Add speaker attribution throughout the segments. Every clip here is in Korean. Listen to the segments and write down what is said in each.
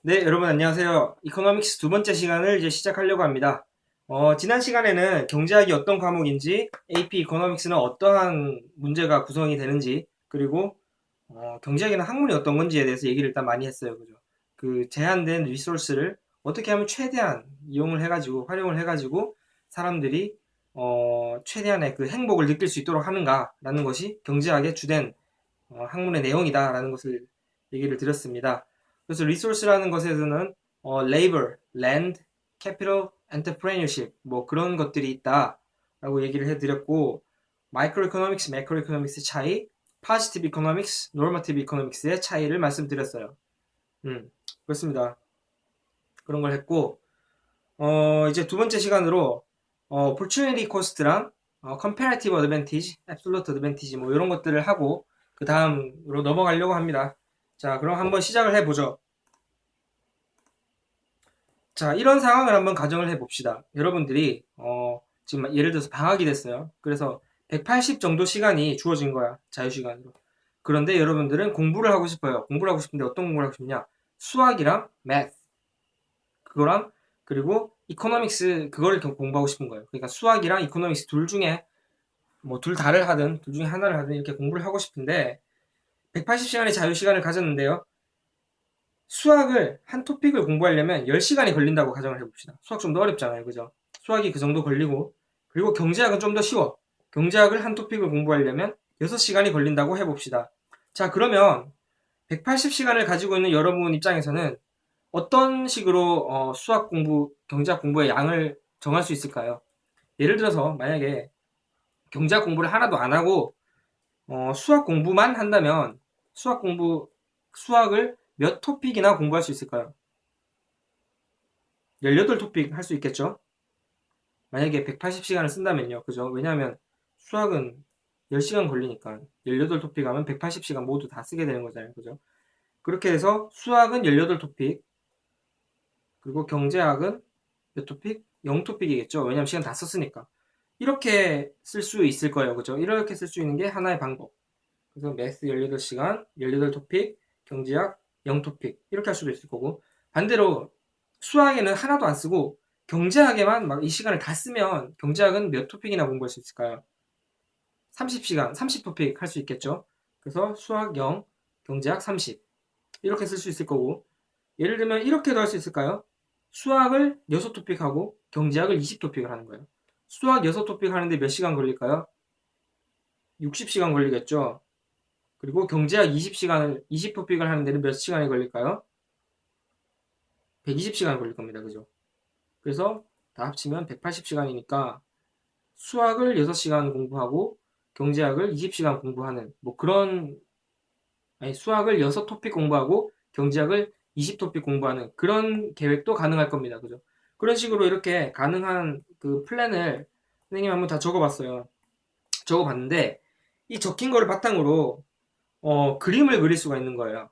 Speaker 1: 네, 여러분 안녕하세요. 이코노믹스 두 번째 시간을 이제 시작하려고 합니다. 지난 시간에는 경제학이 어떤 과목인지, AP 이코노믹스는 어떠한 문제가 구성이 되는지, 그리고 경제학에는 학문이 어떤 건지에 대해서 얘기를 일단 많이 했어요. 그죠? 그 제한된 리소스를 어떻게 하면 최대한 이용을 해가지고, 활용을 해가지고, 사람들이 최대한의 그 행복을 느낄 수 있도록 하는가라는 것이 경제학의 주된 학문의 내용이다라는 것을 얘기를 드렸습니다. 그래서 리소스라는 것에서는 labor, land, capital, entrepreneurship 뭐 그런 것들이 있다라고 얘기를 해드렸고 마이크로이코노믹스, 매크로이코노믹스 차이, positive economics, normative economics의 차이를 말씀드렸어요. 그렇습니다. 그런 걸 했고 이제 두 번째 시간으로 opportunity cost랑 comparative advantage, absolute advantage 뭐 이런 것들을 하고 그 다음으로 넘어가려고 합니다. 자, 그럼 한번 시작을 해보죠. 자, 이런 상황을 한번 가정을 해봅시다. 여러분들이 지금 예를 들어서 방학이 됐어요. 그래서 180 정도 시간이 주어진 거야. 자유시간으로. 그런데 여러분들은 공부를 하고 싶어요. 공부를 하고 싶은데 어떤 공부를 하고 싶냐? 수학이랑 math 그거랑 그리고 이코노믹스 그거를 공부하고 싶은 거예요. 그러니까 수학이랑 이코노믹스 둘 중에 뭐 둘 다를 하든 둘 중에 하나를 하든 이렇게 공부를 하고 싶은데 180시간의 자유시간을 가졌는데요. 수학을 한 토픽을 공부하려면 10시간이 걸린다고 가정을 해봅시다. 수학 좀 더 어렵잖아요. 그죠? 수학이 그 정도 걸리고 그리고 경제학은 좀 더 쉬워. 경제학을 한 토픽을 공부하려면 6시간이 걸린다고 해봅시다. 자, 그러면 180시간을 가지고 있는 여러분 입장에서는 어떤 식으로 수학 공부, 경제학 공부의 양을 정할 수 있을까요? 예를 들어서 만약에 경제학 공부를 하나도 안 하고 수학 공부만 한다면 수학을 몇 토픽이나 공부할 수 있을까요? 18토픽 할 수 있겠죠? 만약에 180시간을 쓴다면요. 그죠? 왜냐하면 수학은 10시간 걸리니까 18토픽 하면 180시간 모두 다 쓰게 되는 거잖아요. 그죠? 그렇게 해서 수학은 18토픽, 그리고 경제학은 몇 토픽? 0토픽이겠죠. 왜냐면 시간 다 썼으니까. 이렇게 쓸 수 있을 거예요. 그죠? 이렇게 쓸 수 있는 게 하나의 방법. 그래서 매스 18시간, 18토픽, 경제학 0토픽. 이렇게 할 수도 있을 거고. 반대로 수학에는 하나도 안 쓰고 경제학에만 막 이 시간을 다 쓰면 경제학은 몇 토픽이나 공부할 수 있을까요? 30시간, 30토픽 할 수 있겠죠. 그래서 수학 0, 경제학 30. 이렇게 쓸 수 있을 거고. 예를 들면 이렇게도 할 수 있을까요? 수학을 6토픽 하고 경제학을 20토픽을 하는 거예요. 수학 6토픽 하는데 몇 시간 걸릴까요? 60시간 걸리겠죠. 그리고 경제학 20토픽을 하는 데는 몇 시간이 걸릴까요? 120시간 걸릴 겁니다. 그죠? 그래서 다 합치면 180시간이니까 수학을 6시간 공부하고 경제학을 20시간 공부하는 뭐 그런 아니 수학을 6토픽 공부하고 경제학을 20토픽 공부하는 그런 계획도 가능할 겁니다. 그죠? 그런 식으로 이렇게 가능한 그 플랜을 선생님이 한번 다 적어봤어요. 적어봤는데 이 적힌 거를 바탕으로 그림을 그릴 수가 있는 거예요.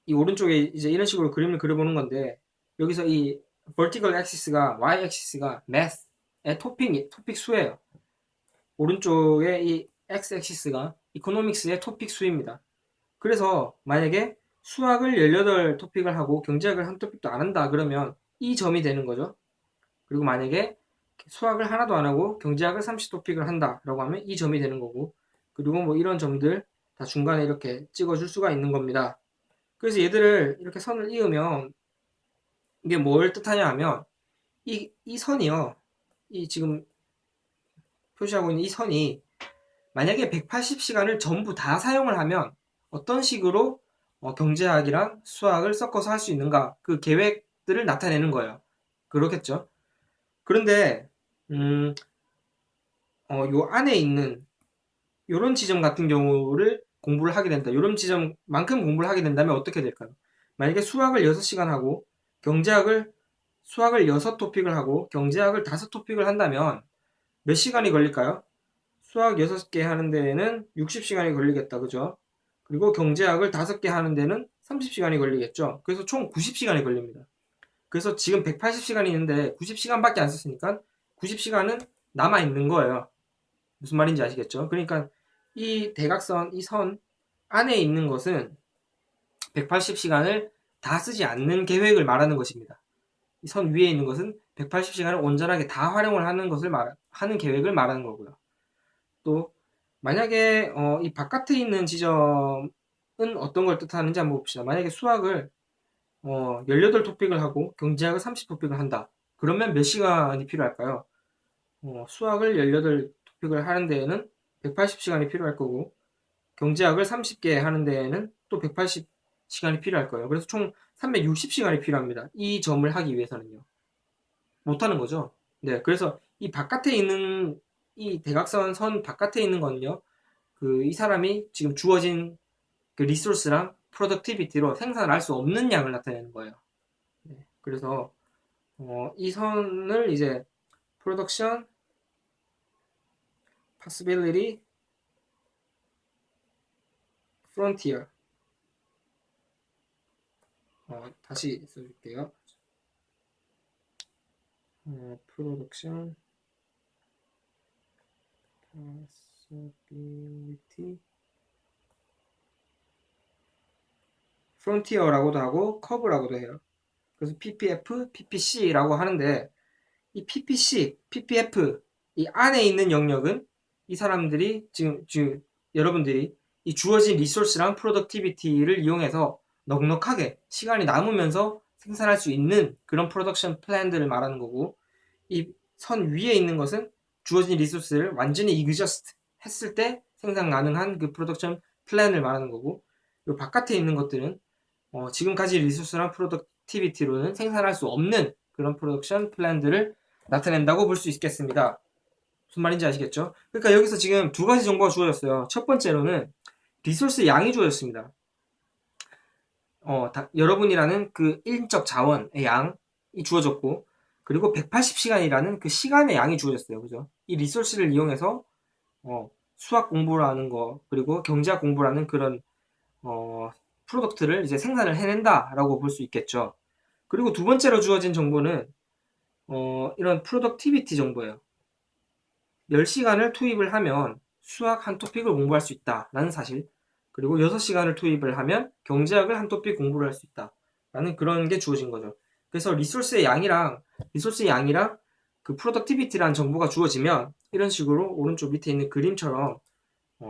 Speaker 1: 이 오른쪽에 이제 이런 식으로 그림을 그려보는 건데 여기서 이 vertical axis가 y axis가 math의 토픽 수예요. 오른쪽에 이 x axis가 economics의 토픽 수입니다. 그래서 만약에 수학을 18토픽을 하고 경제학을 한 토픽도 안 한다 그러면 이 점이 되는 거죠. 그리고 만약에 수학을 하나도 안 하고 경제학을 30토픽을 한다라고 하면 이 점이 되는 거고 그리고 뭐 이런 점들 다 중간에 이렇게 찍어줄 수가 있는 겁니다. 그래서 얘들을 이렇게 선을 이으면 이게 뭘 뜻하냐 하면 이 선이요. 이 지금 표시하고 있는 이 선이 만약에 180시간을 전부 다 사용을 하면 어떤 식으로 경제학이랑 수학을 섞어서 할 수 있는가 그 계획들을 나타내는 거예요. 그렇겠죠? 그런데 요 안에 있는 요런 지점 같은 경우를 공부를 하게 된다. 요런 지점만큼 공부를 하게 된다면 어떻게 될까요? 만약에 수학을 6시간 하고 경제학을 수학을 6토픽을 하고 경제학을 5토픽을 한다면 몇 시간이 걸릴까요? 수학 6개 하는 데에는 60시간이 걸리겠다. 그죠? 그리고 경제학을 5개 하는 데는 30시간이 걸리겠죠. 그래서 총 90시간이 걸립니다. 그래서 지금 180시간이 있는데 90시간밖에 안 썼으니까 90시간은 남아 있는 거예요. 무슨 말인지 아시겠죠? 그러니까 이 대각선, 이 선 안에 있는 것은 180시간을 다 쓰지 않는 계획을 말하는 것입니다. 이 선 위에 있는 것은 180시간을 온전하게 다 활용을 하는 것을 하는 계획을 말하는 거고요. 또 만약에 이 바깥에 있는 지점은 어떤 걸 뜻하는지 한번 봅시다. 만약에 수학을 18토픽을 하고 경제학을 30토픽을 한다. 그러면 몇 시간이 필요할까요? 수학을 18토픽을 하는 데에는 180시간이 필요할 거고 경제학을 30개 하는 데에는 또 180시간이 필요할 거예요. 그래서 총 360시간이 필요합니다. 이 점을 하기 위해서는요. 못하는 거죠. 네, 그래서 이 바깥에 있는 이 대각선 선 바깥에 있는 거는요. 이 사람이 지금 주어진 그 리소스랑 프로덕티비티로 생산할 수 없는 양을 나타내는 거예요. 네, 그래서 이 선을 이제 production possibility frontier 다시 써줄게요. production possibility frontier라고도 하고 curve라고도 해요. 그래서 PPF, PPC라고 하는데 이 PPC, PPF 이 안에 있는 영역은 이 사람들이 지금 여러분들이 이 주어진 리소스랑 프로덕티비티를 이용해서 넉넉하게 시간이 남으면서 생산할 수 있는 그런 프로덕션 플랜들을 말하는 거고 이 선 위에 있는 것은 주어진 리소스를 완전히 exhaust 했을 때 생산 가능한 그 프로덕션 플랜을 말하는 거고 이 바깥에 있는 것들은 지금 가진 리소스랑 프로덕티비티로는 생산할 수 없는 그런 프로덕션 플랜들을 나타낸다고 볼 수 있겠습니다. 무슨 말인지 아시겠죠? 그러니까 여기서 지금 두 가지 정보가 주어졌어요. 첫 번째로는 리소스 양이 주어졌습니다. 여러분이라는 그 인적 자원의 양이 주어졌고 그리고 180시간이라는 그 시간의 양이 주어졌어요. 그죠? 이 리소스를 이용해서 수학 공부라는 거 그리고 경제학 공부라는 그런 프로덕트를 이제 생산을 해낸다라고 볼 수 있겠죠. 그리고 두 번째로 주어진 정보는 이런 프로덕티비티 정보예요. 10시간을 투입을 하면 수학 한 토픽을 공부할 수 있다라는 사실 그리고 6시간을 투입을 하면 경제학을 한 토픽 공부를 할 수 있다라는 그런 게 주어진 거죠. 그래서 리소스의 양이랑 그 프로덕티비티라는 정보가 주어지면 이런 식으로 오른쪽 밑에 있는 그림처럼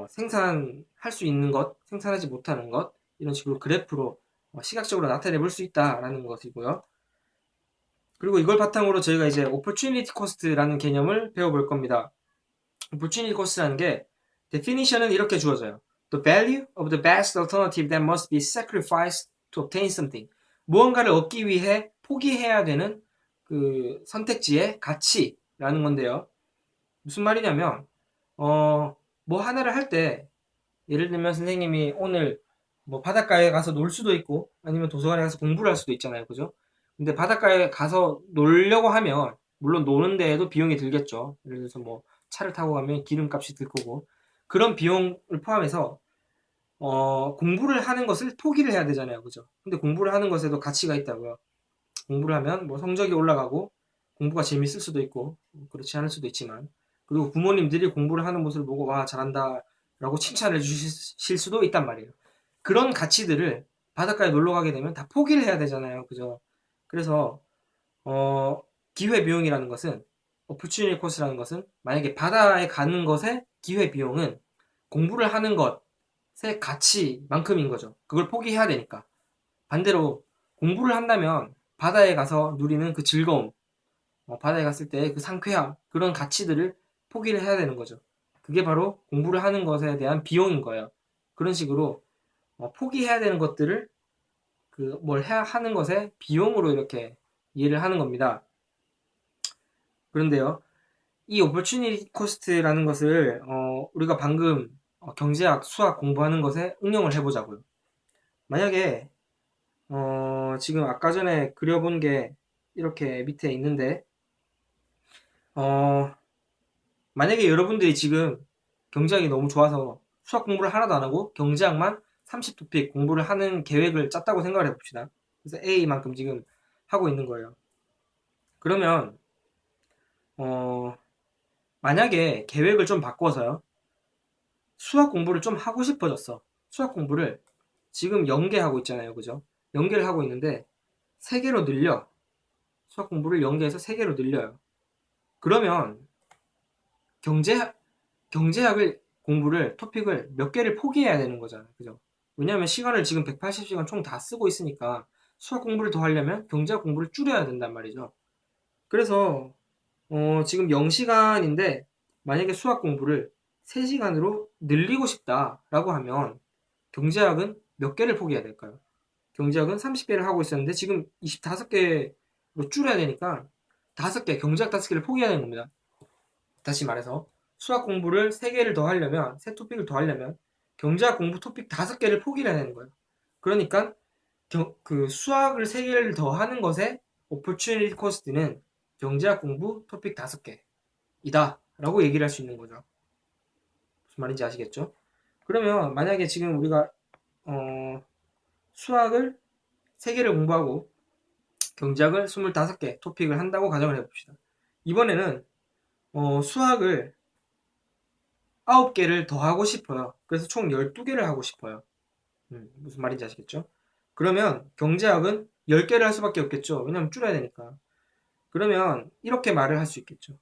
Speaker 1: 생산할 수 있는 것, 생산하지 못하는 것 이런 식으로 그래프로 시각적으로 나타내 볼 수 있다라는 것이고요. 그리고 이걸 바탕으로 저희가 이제 opportunity cost라는 개념을 배워볼 겁니다. opportunity cost라는 게 definition은 이렇게 주어져요. The value of the best alternative that must be sacrificed to obtain something. 무언가를 얻기 위해 포기해야 되는 그 선택지의 가치라는 건데요. 무슨 말이냐면 뭐 하나를 할 때 예를 들면 선생님이 오늘 뭐 바닷가에 가서 놀 수도 있고 아니면 도서관에 가서 공부를 할 수도 있잖아요. 그죠? 근데 바닷가에 가서 놀려고 하면 물론 노는 데에도 비용이 들겠죠. 예를 들어서 뭐 차를 타고 가면 기름값이 들 거고 그런 비용을 포함해서 공부를 하는 것을 포기를 해야 되잖아요. 그죠? 근데 공부를 하는 것에도 가치가 있다고요. 공부를 하면 뭐 성적이 올라가고 공부가 재밌을 수도 있고 그렇지 않을 수도 있지만 그리고 부모님들이 공부를 하는 모습을 보고 와 잘한다 라고 칭찬을 주실 수도 있단 말이에요. 그런 가치들을 바닷가에 놀러 가게 되면 다 포기를 해야 되잖아요. 그죠? 그래서 기회비용이라는 것은 opportunity cost라는 것은 만약에 바다에 가는 것의 기회비용은 공부를 하는 것의 가치만큼인 거죠. 그걸 포기해야 되니까. 반대로 공부를 한다면 바다에 가서 누리는 그 즐거움, 바다에 갔을 때 그 상쾌함, 그런 가치들을 포기를 해야 되는 거죠. 그게 바로 공부를 하는 것에 대한 비용인 거예요. 그런 식으로 포기해야 되는 것들을 뭘 해야 하는 것에 비용으로 이렇게 이해를 하는 겁니다. 그런데요, 이 opportunity cost라는 것을 우리가 방금 경제학, 수학 공부하는 것에 응용을 해보자고요. 만약에 지금 아까 전에 그려본 게 이렇게 밑에 있는데 만약에 여러분들이 지금 경제학이 너무 좋아서 수학 공부를 하나도 안 하고 경제학만 30토픽 공부를 하는 계획을 짰다고 생각을 해봅시다. 그래서 A만큼 지금 하고 있는 거예요. 그러면 만약에 계획을 좀 바꿔서요. 수학 공부를 좀 하고 싶어졌어. 수학 공부를 지금 연계하고 있잖아요. 그죠? 연계를 하고 있는데 3개로 늘려. 수학 공부를 연계해서 3개로 늘려요. 그러면 경제학을 공부를 토픽을 몇 개를 포기해야 되는 거잖아요. 그죠? 왜냐하면 시간을 지금 180시간 총 다 쓰고 있으니까 수학 공부를 더 하려면 경제학 공부를 줄여야 된단 말이죠. 그래서 지금 0시간인데 만약에 수학 공부를 3시간으로 늘리고 싶다라고 하면 경제학은 몇 개를 포기해야 될까요? 경제학은 30개를 하고 있었는데 지금 25개로 줄여야 되니까 5개, 경제학 5개를 포기해야 되는 겁니다. 다시 말해서 수학 공부를 3개를 더 하려면, 3토픽을 더 하려면 경제학 공부 토픽 5개를 포기를 해야 되는 거예요. 그러니까 그 수학을 3개를 더 하는 것에 opportunity cost는 경제학 공부 토픽 5개이다 라고 얘기를 할 수 있는 거죠. 무슨 말인지 아시겠죠? 그러면 만약에 지금 우리가 수학을 3개를 공부하고 경제학을 25개 토픽을 한다고 가정을 해봅시다. 이번에는 수학을 9개를 더 하고 싶어요. 그래서 총 12개를 하고 싶어요. 무슨 말인지 아시겠죠? 그러면 경제학은 10개를 할 수밖에 없겠죠. 왜냐면 줄여야 되니까. 그러면 이렇게 말을 할 수 있겠죠.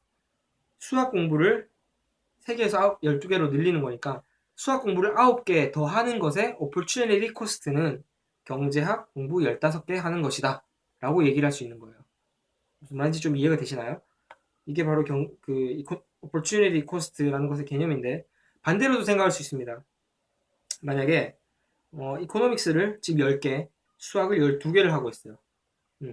Speaker 1: 수학 공부를 3개에서 12개로 늘리는 거니까 수학 공부를 9개 더 하는 것의 opportunity cost는 경제학 공부 15개 하는 것이다. 라고 얘기를 할 수 있는 거예요. 무슨 말인지 좀 이해가 되시나요? 이게 바로 opportunity cost라는 것의 개념인데 반대로도 생각할 수 있습니다. 만약에 이코노믹스를 지금 10개, 수학을 12개를 하고 있어요.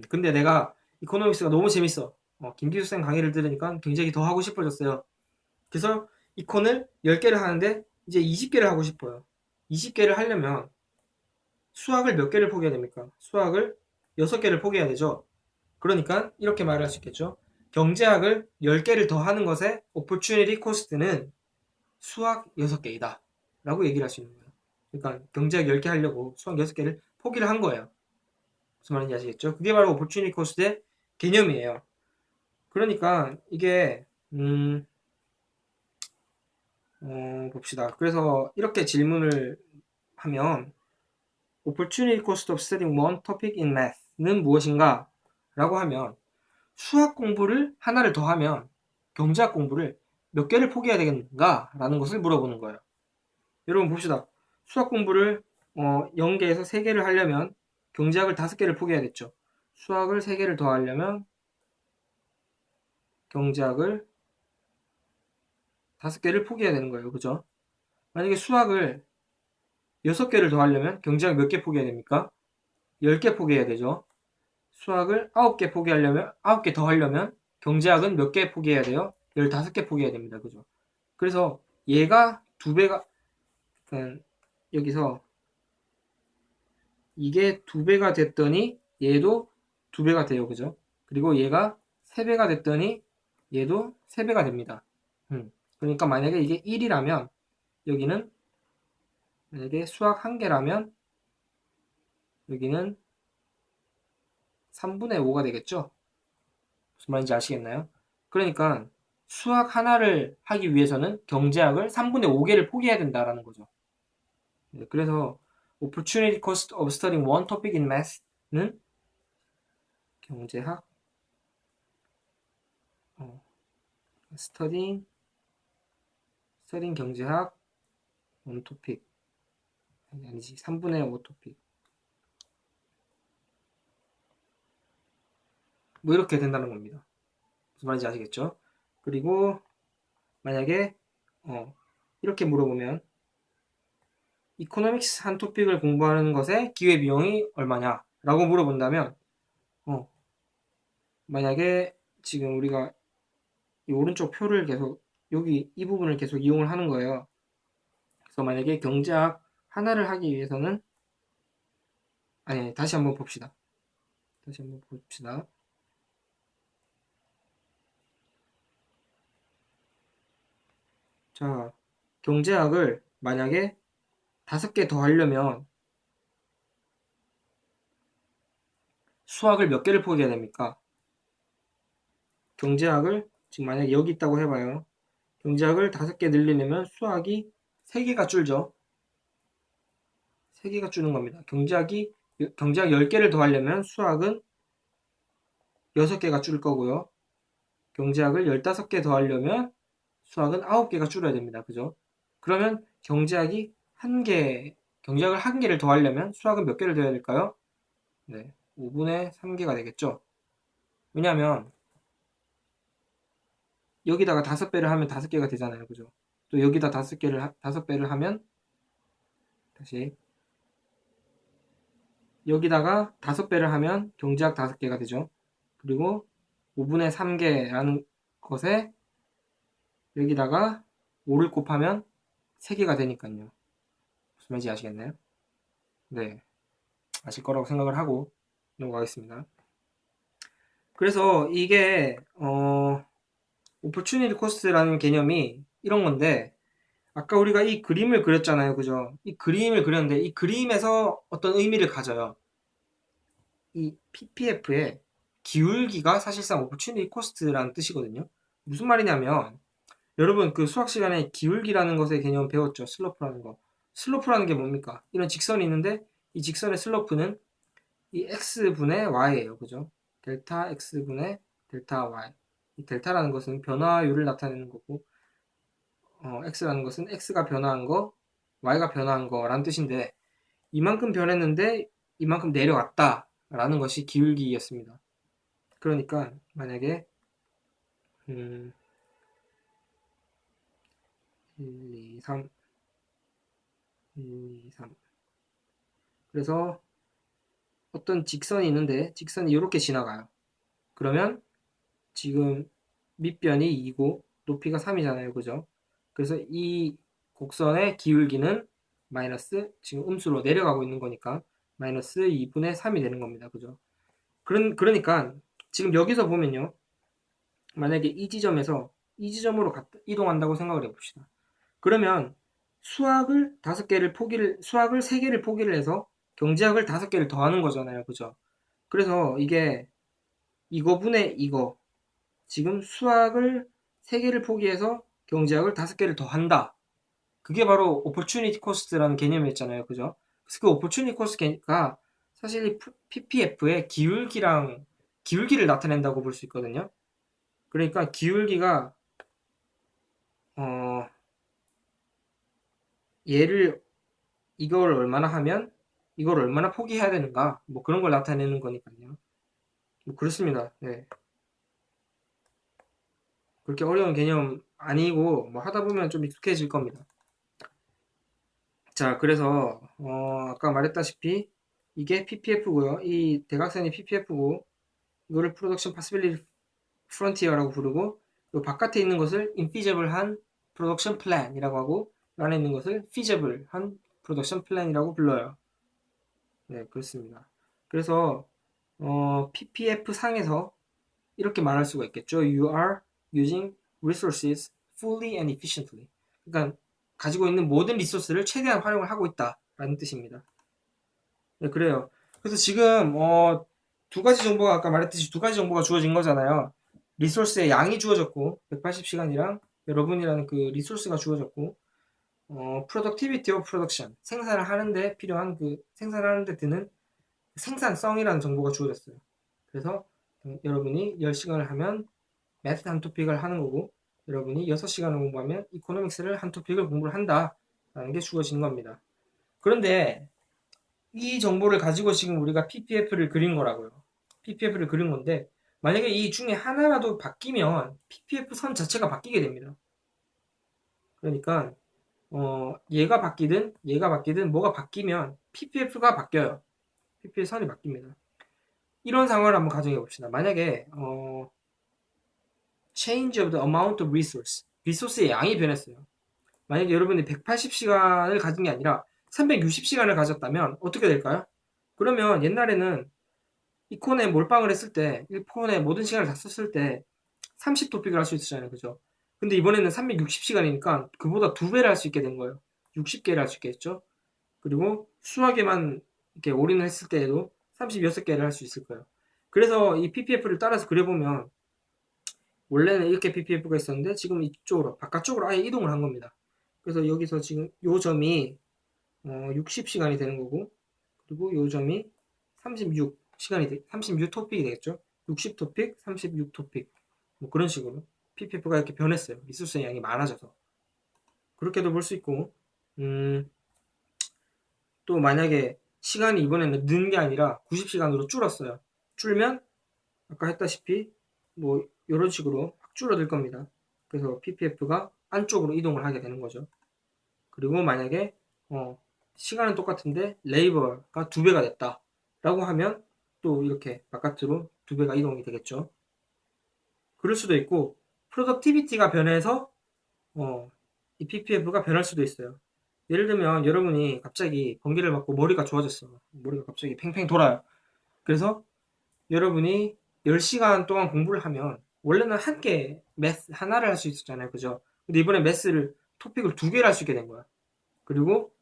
Speaker 1: 근데 내가 이코노믹스가 너무 재밌어. 김기수 쌤 강의를 들으니까 굉장히 더 하고 싶어졌어요. 그래서 이콘을 10개를 하는데 이제 20개를 하고 싶어요. 20개를 하려면 수학을 몇 개를 포기해야 됩니까? 수학을 6개를 포기해야 되죠. 그러니까 이렇게 말을 할 수 있겠죠. 경제학을 10개를 더 하는 것의 opportunity cost는 수학 6개이다. 라고 얘기를 할 수 있는 거예요. 그러니까 경제학 10개 하려고 수학 6개를 포기를 한 거예요. 무슨 말인지 아시겠죠? 그게 바로 opportunity cost의 개념이에요. 그러니까 이게 봅시다. 그래서 이렇게 질문을 하면 opportunity cost of studying one topic in math는 무엇인가? 라고 하면 수학 공부를 하나를 더 하면 경제학 공부를 몇 개를 포기해야 되겠는가? 라는 것을 물어보는 거예요. 여러분 봅시다. 수학 공부를 0개에서 3개를 하려면 경제학을 5개를 포기해야겠죠. 수학을 3개를 더 하려면 경제학을 5개를 포기해야 되는 거예요. 그죠? 만약에 수학을 6개를 더 하려면 경제학 몇 개 포기해야 됩니까? 10개 포기해야 되죠. 수학을 9개 포기하려면 9개 더 하려면 경제학은 몇 개 포기해야 돼요? 15개 포기해야 됩니다. 그죠? 그래서 얘가 2배가 여기서 이게 2배가 됐더니 얘도 2배가 돼요. 그죠? 그리고 얘가 3배가 됐더니 얘도 3배가 됩니다. 그러니까 만약에 이게 1이라면 여기는 만약에 수학 1개라면 여기는 3분의 5가 되겠죠? 무슨 말인지 아시겠나요? 그러니까 수학 하나를 하기 위해서는 경제학을 3분의 5개를 포기해야 된다라는 거죠. 그래서 opportunity cost of studying one topic in math는 경제학 studying 경제학 one topic 아니지 3분의 5 토픽 뭐 이렇게 된다는 겁니다. 무슨 말인지 아시겠죠? 그리고 만약에 이렇게 물어보면 이코노믹스 한 토픽을 공부하는 것의 기회비용이 얼마냐 라고 물어본다면 만약에 지금 우리가 이 오른쪽 표를 계속 여기 이 부분을 계속 이용을 하는 거예요. 그래서 만약에 경제학 하나를 하기 위해서는 아니 다시 한번 봅시다. 자, 경제학을 만약에 5개 더 하려면 수학을 몇 개를 포기해야 됩니까? 경제학을 지금 만약에 여기 있다고 해봐요. 경제학을 5개 늘리려면 수학이 3개가 줄죠. 3개가 주는 겁니다. 경제학이 경제학 10개를 더하려면 수학은 6개가 줄 거고요. 경제학을 15개 더하려면 수학은 9개가 줄어야 됩니다. 그죠? 그러면 경제학을 1개를 더하려면 수학은 몇 개를 더해야 될까요? 네, 5분의 3개가 되겠죠. 왜냐하면 여기다가 5배를 하면 5개가 되잖아요. 그죠? 또 여기다 5배를 하면 다시 여기다가 5배를 하면 경제학 5개가 되죠. 그리고 5분의 3개라는 것에 여기다가 5를 곱하면 3개가 되니까요. 무슨 말인지 아시겠나요? 네, 아실 거라고 생각을 하고 넘어가겠습니다. 그래서 이게 opportunity cost라는 개념이 이런 건데 아까 우리가 이 그림을 그렸잖아요. 그죠? 이 그림을 그렸는데 이 그림에서 어떤 의미를 가져요. 이 PPF의 기울기가 사실상 opportunity cost라는 뜻이거든요. 무슨 말이냐면 여러분 그 수학 시간에 기울기라는 것의 개념 배웠죠? 슬로프라는 거. 슬로프라는 게 뭡니까? 이런 직선이 있는데 이 직선의 슬로프는 이 x분의 y예요. 그죠? 델타 x분의 델타 y. 이 델타라는 것은 변화율을 나타내는 거고 x라는 것은 x가 변화한 거, y가 변화한 거라는 뜻인데 이만큼 변했는데 이만큼 내려왔다 라는 것이 기울기였습니다. 그러니까 만약에 1, 2, 3 1, 2, 3 그래서 어떤 직선이 있는데 직선이 이렇게 지나가요. 그러면 지금 밑변이 2고 높이가 3이잖아요. 그죠? 그래서 이 곡선의 기울기는 마이너스 지금 음수로 내려가고 있는 거니까 마이너스 2분의 3이 되는 겁니다. 그죠? 그러니까 지금 여기서 보면요. 만약에 이 지점에서 이 지점으로 이동한다고 생각을 해봅시다. 그러면 수학을 3개를 포기를 해서 경제학을 5개를 더하는 거잖아요. 그죠? 그래서 이게 이거분의 이거 지금 수학을 3개를 포기해서 경제학을 5개를 더한다. 그게 바로 opportunity cost라는 개념이었잖아요. 그죠? 그래서 그 opportunity cost가 사실 이 PPF의 기울기를 나타낸다고 볼 수 있거든요. 그러니까 기울기가 어, 얘를 이걸 얼마나 하면 이걸 얼마나 포기해야 되는가 뭐 그런 걸 나타내는 거니까요. 뭐 그렇습니다. 네. 그렇게 어려운 개념 아니고 뭐 하다 보면 좀 익숙해질 겁니다. 자, 그래서 아까 말했다시피 이게 PPF고요. 이 대각선이 PPF고 이거를 프로덕션 파시빌리티 프론티어라고 부르고 이 바깥에 있는 것을 infeasible한 프로덕션 플랜이라고 하고 이 안에 있는 것을 feasible한 프로덕션 플랜이라고 불러요. 네, 그렇습니다. 그래서 PPF 상에서 이렇게 말할 수가 있겠죠. You are using resources fully and efficiently. 그러니까 가지고 있는 모든 리소스를 최대한 활용을 하고 있다라는 뜻입니다. 네, 그래요. 그래서 지금 두 가지 정보가 아까 말했듯이 두 가지 정보가 주어진 거잖아요. 리소스의 양이 주어졌고 180시간이랑 여러분이라는 그 리소스가 주어졌고 productivity of production 생산을 하는데 필요한 그 생산하는데 드는 생산성이라는 정보가 주어졌어요. 그래서 여러분이 10시간을 하면 매트 한 토픽을 하는 거고 여러분이 6시간을 공부하면 이코노믹스를 한 토픽을 공부를 한다라는 게 주어지는 겁니다. 그런데 이 정보를 가지고 지금 우리가 PPF를 그린 거라고요. PPF를 그린 건데 만약에 이 중에 하나라도 바뀌면 PPF 선 자체가 바뀌게 됩니다. 그러니까 얘가 바뀌든 뭐가 바뀌면 PPF가 바뀌어요. PPF 선이 바뀝니다. 이런 상황을 한번 가정해 봅시다. 만약에 change of the amount of resource 리소스의 양이 변했어요. 만약에 여러분이 180시간을 가진 게 아니라 360시간을 가졌다면 어떻게 될까요? 그러면 옛날에는 이 콘에 몰빵을 했을 때, 이 콘에 모든 시간을 다 썼을 때 30토픽을 할 수 있었잖아요. 그죠? 근데 이번에는 360시간이니까 그보다 2배를 할 수 있게 된 거예요. 60개를 할 수 있게 했죠. 그리고 수학에만 이렇게 올인을 했을 때에도 36개를 할 수 있을 거예요. 그래서 이 PPF를 따라서 그려보면 원래는 이렇게 PPF가 있었는데 지금 이쪽으로 바깥쪽으로 아예 이동을 한 겁니다. 그래서 여기서 지금 요 점이 60시간이 되는 거고 그리고 요 점이 36 토픽이 되겠죠. 60 토픽, 36 토픽. 뭐 그런 식으로 PPF가 이렇게 변했어요. 리소스의 양이 많아져서. 그렇게도 볼 수 있고, 또 만약에 시간이 이번에는 는 게 아니라 90시간으로 줄었어요. 줄면 아까 했다시피 뭐 이런 식으로 확 줄어들 겁니다. 그래서 PPF가 안쪽으로 이동을 하게 되는 거죠. 그리고 만약에 시간은 똑같은데 레이버가 2배가 됐다 라고 하면 또 이렇게 바깥으로 2배가 이동이 되겠죠. 그럴 수도 있고 프로덕티비티가 변해서 이 PPF가 변할 수도 있어요. 예를 들면 여러분이 갑자기 번개를 맞고 머리가 좋아졌어. 머리가 갑자기 팽팽 돌아요. 그래서 여러분이 10시간 동안 공부를 하면 원래는 한 개 매스 하나를 할 수 있었잖아요. 그죠? 근데 이번에 매스를 토픽을 2개를 할 수 있게 된 거야. 그리고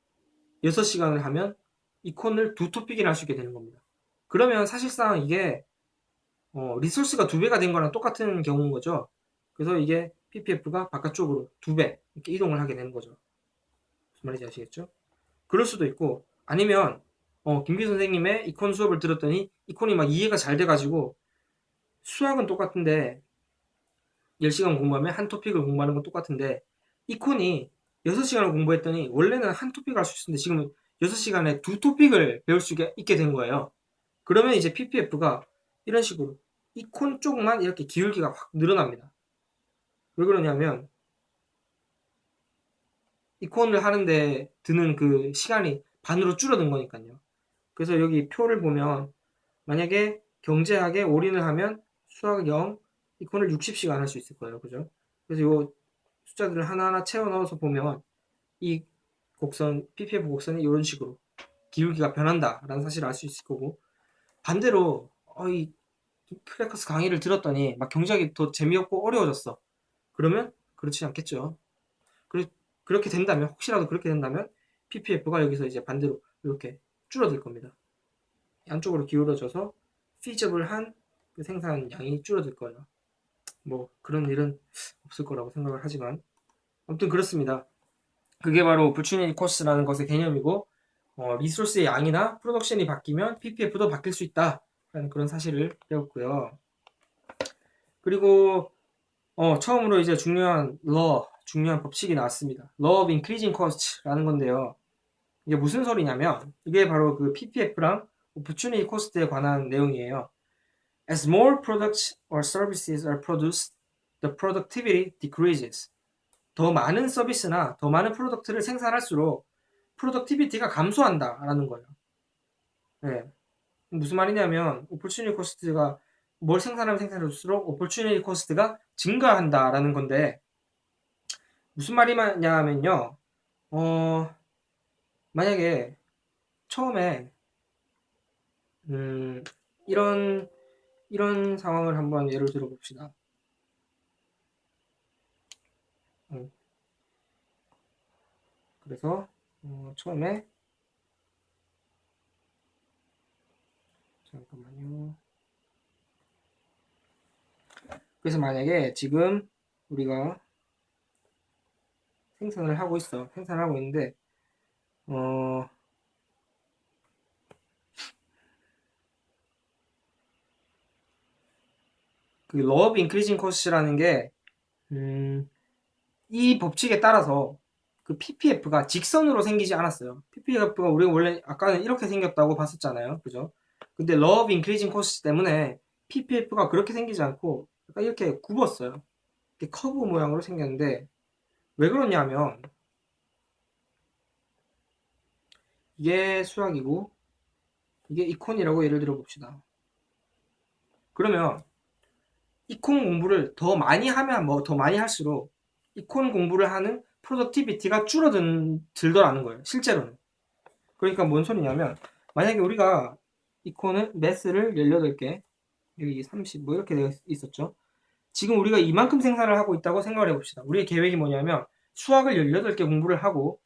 Speaker 1: 6시간을 하면 이콘을 2토픽이나 할 수 있게 되는 겁니다. 그러면 사실상 이게 리소스가 2배가 된 거랑 똑같은 경우인 거죠. 그래서 이게 PPF가 바깥쪽으로 2배 이렇게 이동을 하게 되는 거죠. 무슨 말인지 아시겠죠? 그럴 수도 있고 아니면 김기 선생님의 이콘 수업을 들었더니 이콘이 막 이해가 잘 돼가지고 수학은 똑같은데 10시간 공부하면 한 토픽을 공부하는 건 똑같은데 이콘이 6시간을 공부했더니 원래는 한 토픽을 할 수 있었는데 지금 6시간에 2토픽을 배울 수 있게 된 거예요. 그러면 이제 PPF가 이런 식으로 이콘 쪽만 이렇게 기울기가 확 늘어납니다. 왜 그러냐면 이콘을 하는데 드는 그 시간이 반으로 줄어든 거니까요. 그래서 여기 표를 보면 만약에 경제학에 올인을 하면 수학 0, 이콘을 60시간 할 수 있을 거예요. 그죠? 그래서 이 숫자들을 하나하나 채워 넣어서 보면 이 곡선, PPF 곡선이 이런 식으로 기울기가 변한다라는 사실을 알 수 있을 거고 반대로 이 프레커스 강의를 들었더니 막 경제학이 더 재미없고 어려워졌어. 그러면 그렇지 않겠죠. 그렇게 된다면 혹시라도 그렇게 된다면 PPF가 여기서 이제 반대로 이렇게 줄어들 겁니다. 안쪽으로 기울어져서 feasible한 그 생산 양이 줄어들 거예요. 뭐 그런 일은 없을 거라고 생각을 하지만 아무튼 그렇습니다. 그게 바로 opportunity cost라는 것의 개념이고 리소스의 양이나 프로덕션이 바뀌면 PPF도 바뀔 수 있다라는 그런 사실을 배웠고요. 그리고 처음으로 이제 중요한 법칙이 나왔습니다. Law of Increasing Cost라는 건데요. 이게 무슨 소리냐면 이게 바로 그 PPF랑 Opportunity Cost에 관한 내용이에요. As more products or services are produced, the productivity decreases. 더 많은 서비스나 더 많은 프로덕트를 생산할수록 프로덕티비티가 감소한다라는 거예요. 네. 무슨 말이냐면 opportunity cost가 뭘 생산하면 생산할수록 opportunity cost가 증가한다라는 건데 무슨 말이냐면요. 만약에 처음에 이런 상황을 한번 예를 들어 봅시다. 그래서 처음에 잠깐만요. 그래서 만약에 지금 우리가 생산을 하고 있는데 그 Law of Increasing Cost라는 게 이 법칙에 따라서 그 PPF가 직선으로 생기지 않았어요. PPF가 우리가 원래 아까는 이렇게 생겼다고 봤었잖아요. 그죠? 근데 Law of Increasing Cost 때문에 PPF가 그렇게 생기지 않고 약간 이렇게 굽었어요. 이렇게 커브 모양으로 생겼는데 왜 그러냐면 이게 수학이고 이게 이콘이라고 예를 들어 봅시다. 그러면 이콘 공부를 더 많이 하면 뭐 더 많이 할수록 이콘 공부를 하는 프로덕티비티가 줄어들더라는 거예요. 실제로는. 그러니까 뭔 소리냐면 만약에 우리가 이콘은 매스를 18개 여기 30 뭐 이렇게 되어 있었죠. 지금 우리가 이만큼 생산을 하고 있다고 생각을 해봅시다. 우리의 계획이 뭐냐면 수학을 18개 공부를 하고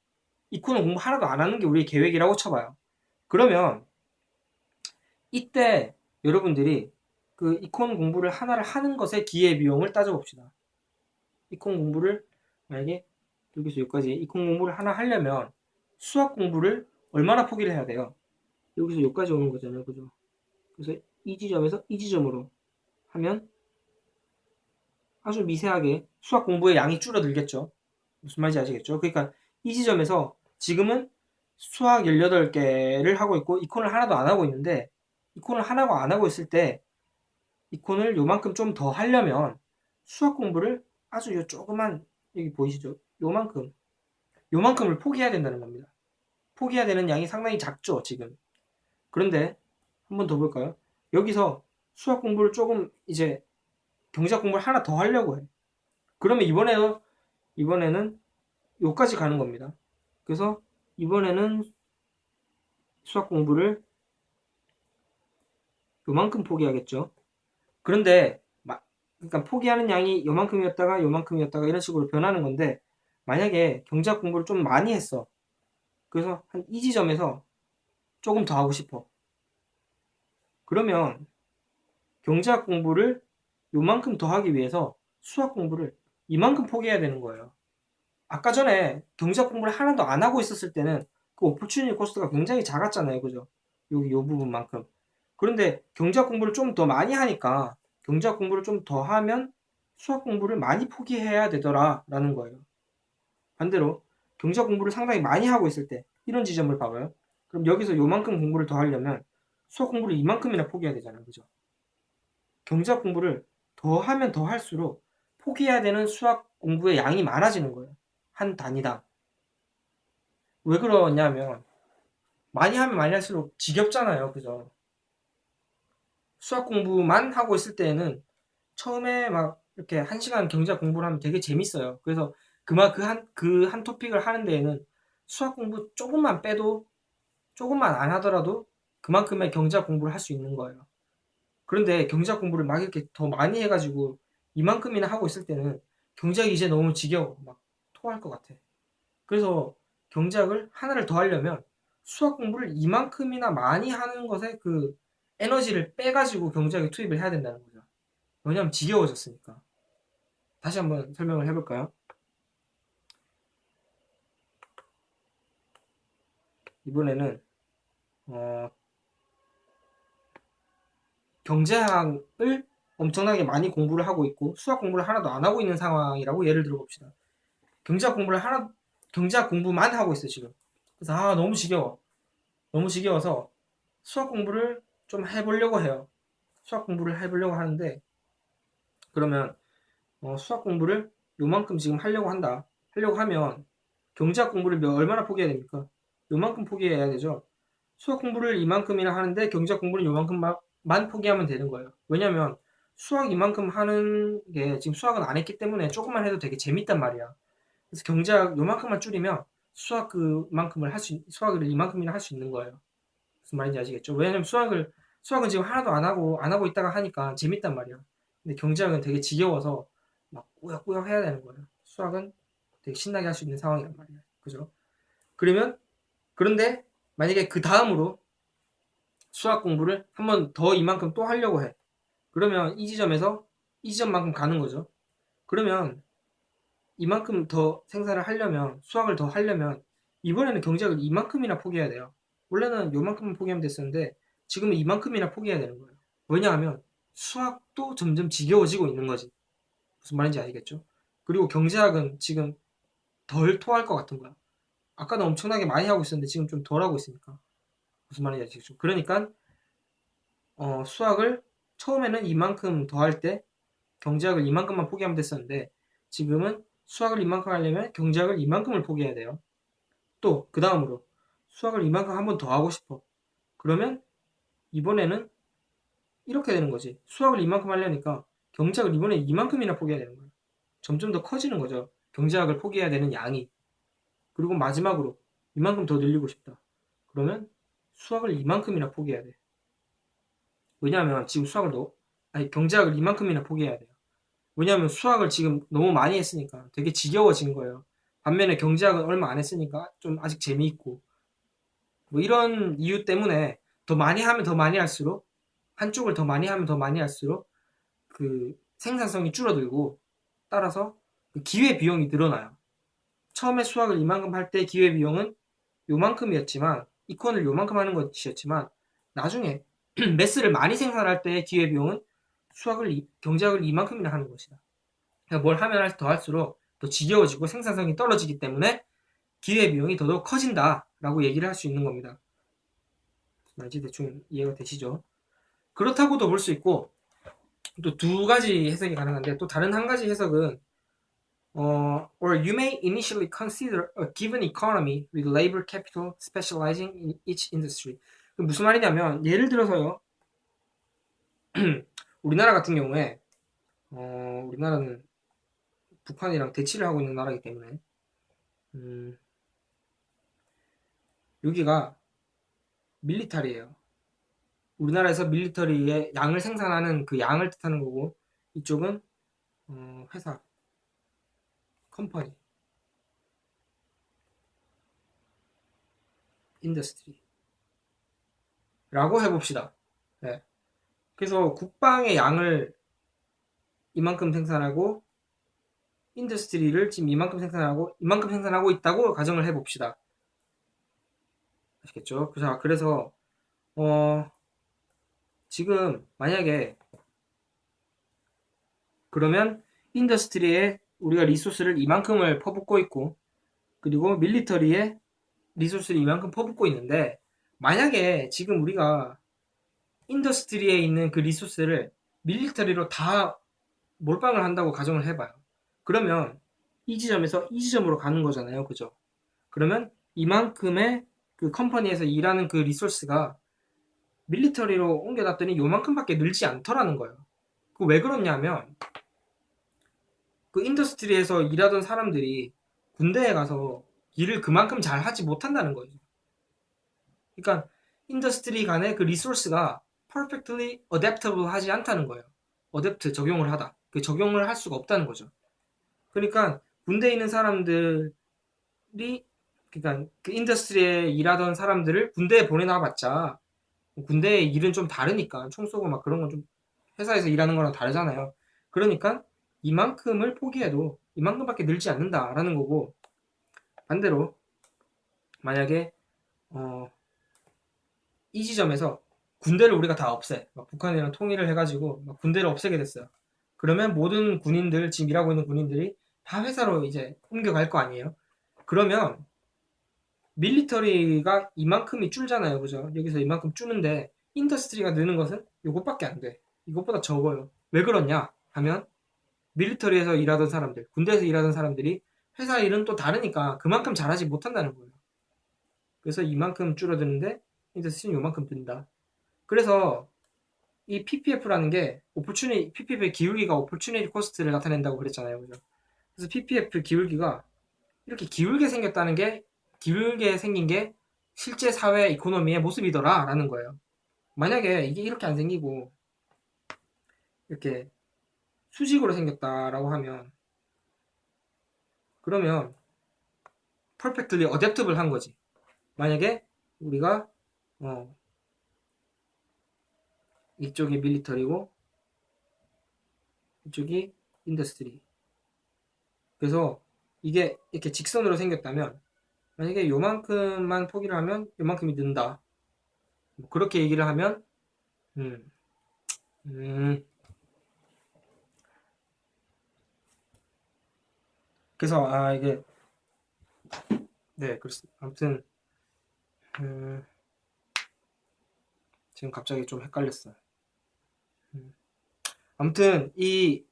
Speaker 1: 이콘은 공부 하나도 안 하는 게 우리의 계획이라고 쳐봐요. 그러면 이때 여러분들이 그 이콘 공부를 하나를 하는 것의 기회비용을 따져봅시다. 이콘 공부를 만약에 여기서 여기까지 이콘 공부를 하나 하려면 수학 공부를 얼마나 포기를 해야 돼요? 여기서 여기까지 오는 거잖아요. 그죠? 그래서 이 지점에서 이 지점으로 하면 아주 미세하게 수학 공부의 양이 줄어들겠죠. 무슨 말인지 아시겠죠? 그러니까 이 지점에서 지금은 수학 18개를 하고 있고 이콘을 하나도 안 하고 있는데 이콘을 하나도 안 하고 있을 때 이콘을 요만큼 좀 더 하려면 수학 공부를 아주 요 조그만 여기 보이시죠? 요만큼을 포기해야 된다는 겁니다. 포기해야 되는 양이 상당히 작죠, 지금. 그런데 한 번 더 볼까요? 여기서 수학 공부를 조금 이제 경제학 공부를 하나 더 하려고 해. 그러면 이번에는 요까지 가는 겁니다. 그래서 이번에는 수학 공부를 요만큼 포기하겠죠. 그런데 그러니까 포기하는 양이 요만큼이었다가 이런 식으로 변하는 건데 만약에 경제학 공부를 좀 많이 했어. 그래서 한 이 지점에서 조금 더 하고 싶어. 그러면 경제학 공부를 요만큼 더 하기 위해서 수학 공부를 이만큼 포기해야 되는 거예요. 아까 전에 경제학 공부를 하나도 안 하고 있었을 때는 그 오퍼튜니티 코스트가 굉장히 작았잖아요. 그죠? 여기 요 부분만큼. 그런데 경제학 공부를 좀 더 많이 하니까 경제학 공부를 좀 더 하면 수학 공부를 많이 포기해야 되더라라는 거예요. 반대로 경제학 공부를 상당히 많이 하고 있을 때 이런 지점을 봐봐요. 그럼 여기서 요만큼 공부를 더 하려면 수학 공부를 이만큼이나 포기해야 되잖아요. 그죠? 경제학 공부를 더 하면 더 할수록 포기해야 되는 수학 공부의 양이 많아지는 거예요. 한 단위당. 왜 그러냐면 많이 하면 많이 할수록 지겹잖아요. 그죠? 수학 공부만 하고 있을 때에는 처음에 막 이렇게 1시간 경제학 공부를 하면 되게 재밌어요. 그래서 그 한 토픽을 하는 데에는 수학 공부 조금만 빼도 조금만 안 하더라도 그만큼의 경제학 공부를 할 수 있는 거예요. 그런데 경제학 공부를 막 이렇게 더 많이 해가지고 이만큼이나 하고 있을 때는 경제학이 이제 너무 지겨워. 막 토할 것 같아. 그래서 경제학을 하나를 더 하려면 수학 공부를 이만큼이나 많이 하는 것에 그 에너지를 빼가지고 경제학에 투입을 해야 된다는 거죠. 왜냐하면 지겨워졌으니까. 다시 한번 설명을 해볼까요? 이번에는 어, 경제학을 엄청나게 많이 공부를 하고 있고 수학 공부를 하나도 안 하고 있는 상황이라고 예를 들어 봅시다. 경제학 공부를 하나 경제학 공부만 하고 있어요 지금. 그래서 너무 지겨워. 너무 지겨워서 수학 공부를 좀 해보려고 해요. 수학 공부를 해보려고 하는데 그러면 수학 공부를 요만큼 지금 하려고 한다. 하려고 하면 경제학 공부를 얼마나 포기해야 됩니까? 요만큼 포기해야 되죠. 수학 공부를 이만큼이나 하는데 경제학 공부는 요만큼만 포기하면 되는 거예요. 왜냐면 수학 이만큼 하는 게 지금 수학은 안 했기 때문에 조금만 해도 되게 재밌단 말이야. 그래서 경제학 요만큼만 줄이면 수학을 이만큼이나 할 수 있는 거예요. 무슨 말인지 아시겠죠? 왜냐면 수학은 지금 하나도 안 하고 있다가 하니까 재밌단 말이야. 근데 경제학은 되게 지겨워서 막 꾸역꾸역 해야 되는 거예요. 수학은 되게 신나게 할 수 있는 상황이란 말이야. 그죠? 그러면, 그런데 만약에 그 다음으로 수학 공부를 한 번 더 이만큼 또 하려고 해. 그러면 이 지점에서 이 지점만큼 가는 거죠. 그러면 이만큼 더 생산을 하려면, 수학을 더 하려면, 이번에는 경제학을 이만큼이나 포기해야 돼요. 원래는 요만큼만 포기하면 됐었는데, 지금은 이만큼이나 포기해야 되는 거예요. 왜냐하면, 수학도 점점 지겨워지고 있는 거지. 무슨 말인지 아시겠죠? 그리고 경제학은 지금 덜 토할 것 같은 거야. 아까는 엄청나게 많이 하고 있었는데, 지금 좀 덜 하고 있으니까. 무슨 말인지 아시겠죠? 그러니까, 수학을 처음에는 이만큼 더 할 때, 경제학을 이만큼만 포기하면 됐었는데, 지금은 수학을 이만큼 하려면 경제학을 이만큼을 포기해야 돼요. 또 그 다음으로 수학을 이만큼 한 번 더 하고 싶어. 그러면 이번에는 이렇게 되는 거지. 수학을 이만큼 하려니까 경제학을 이번에 이만큼이나 포기해야 되는 거예요. 점점 더 커지는 거죠. 경제학을 포기해야 되는 양이. 그리고 마지막으로 이만큼 더 늘리고 싶다. 그러면 수학을 이만큼이나 포기해야 돼. 왜냐하면 지금 경제학을 이만큼이나 포기해야 돼요. 왜냐하면 수학을 지금 너무 많이 했으니까 되게 지겨워진 거예요. 반면에 경제학은 얼마 안 했으니까 좀 아직 재미있고 뭐 이런 이유 때문에 더 많이 하면 더 많이 할수록 한쪽을 더 많이 하면 더 많이 할수록 그 생산성이 줄어들고 따라서 그 기회 비용이 늘어나요. 처음에 수학을 이만큼 할 때 기회 비용은 요만큼이었지만 이콘을 요만큼 하는 것이었지만 나중에 매스를 많이 생산할 때 기회비용은 경제학을 이만큼이나 하는 것이다. 그러니까 뭘 하면 더 할수록 더 지겨워지고 생산성이 떨어지기 때문에 기회비용이 더더욱 커진다라고 얘기를 할 수 있는 겁니다. 말인지 대충 이해가 되시죠? 그렇다고도 볼 수 있고 또 두 가지 해석이 가능한데 또 다른 한 가지 해석은 or you may initially consider a given economy with labor capital specializing in each industry. 무슨 말이냐면 예를 들어서요. 우리나라 같은 경우에 우리나라는 북한이랑 대치를 하고 있는 나라이기 때문에 여기가 밀리터리예요. 우리나라에서 밀리터리의 양을 생산하는 그 양을 뜻하는 거고 이쪽은 회사, 컴퍼니, 인더스트리라고 해봅시다. 네. 그래서 국방의 양을 이만큼 생산하고 인더스트리를 지금 이만큼 생산하고 있다고 가정을 해봅시다. 아시겠죠? 그래서 지금 만약에 그러면 인더스트리에 우리가 리소스를 이만큼을 퍼붓고 있고 그리고 밀리터리에 리소스를 이만큼 퍼붓고 있는데 만약에 지금 우리가 인더스트리에 있는 그 리소스를 밀리터리로 다 몰빵을 한다고 가정을 해봐요. 그러면 이 지점에서 이 지점으로 가는 거잖아요. 그죠? 그러면 이만큼의 그 컴퍼니에서 일하는 그 리소스가 밀리터리로 옮겨놨더니 요만큼밖에 늘지 않더라는 거예요. 그 왜 그렇냐면 그 인더스트리에서 일하던 사람들이 군대에 가서 일을 그만큼 잘 하지 못한다는 거죠. 그러니까 인더스트리 간의 그 리소스가 perfectly adaptable 하지 않다는 거예요. 어댑트 적용을 하다. 그 적용을 할 수가 없다는 거죠. 그러니까 군대에 있는 사람들이 그러니까 그 인더스트리에 일하던 사람들을 군대에 보내놔봤자 군대의 일은 좀 다르니까 총 쏘고 막 그런 건 좀 회사에서 일하는 거랑 다르잖아요. 그러니까 이만큼을 포기해도 이만큼밖에 늘지 않는다라는 거고 반대로 만약에 이 지점에서 군대를 우리가 다 없애 북한이랑 통일을 해가지고 군대를 없애게 됐어요. 그러면 모든 군인들 지금 일하고 있는 군인들이 다 회사로 이제 옮겨갈 거 아니에요. 그러면 밀리터리가 이만큼이 줄잖아요. 그죠? 여기서 이만큼 줄는데 인더스트리가 느는 것은 이것밖에 안 돼. 이것보다 적어요. 왜 그러냐 하면 밀리터리에서 일하던 사람들, 군대에서 일하던 사람들이 회사 일은 또 다르니까 그만큼 잘하지 못한다는 거예요. 그래서 이만큼 줄어드는데 인더스트리는 요만큼 든다. 그래서 이 PPF라는 게 PPF의 기울기가 오퍼추니티 코스트를 나타낸다고 그랬잖아요. 그죠? 그래서 PPF 기울기가 이렇게 기울게 생긴 게 실제 사회 이코노미의 모습이더라 라는 거예요. 만약에 이게 이렇게 안 생기고 이렇게 수직으로 생겼다라고 하면 그러면 perfectly adaptable 한 거지. 만약에 우리가 이쪽이 밀리터리고 이쪽이 인더스트리. 그래서 이게 이렇게 직선으로 생겼다면 만약에 요만큼만 포기를 하면 요만큼이 는다. 뭐 그렇게 얘기를 하면 그래서 이게 네 그렇습니다. 아무튼 지금 갑자기 좀 헷갈렸어요. 아무튼 이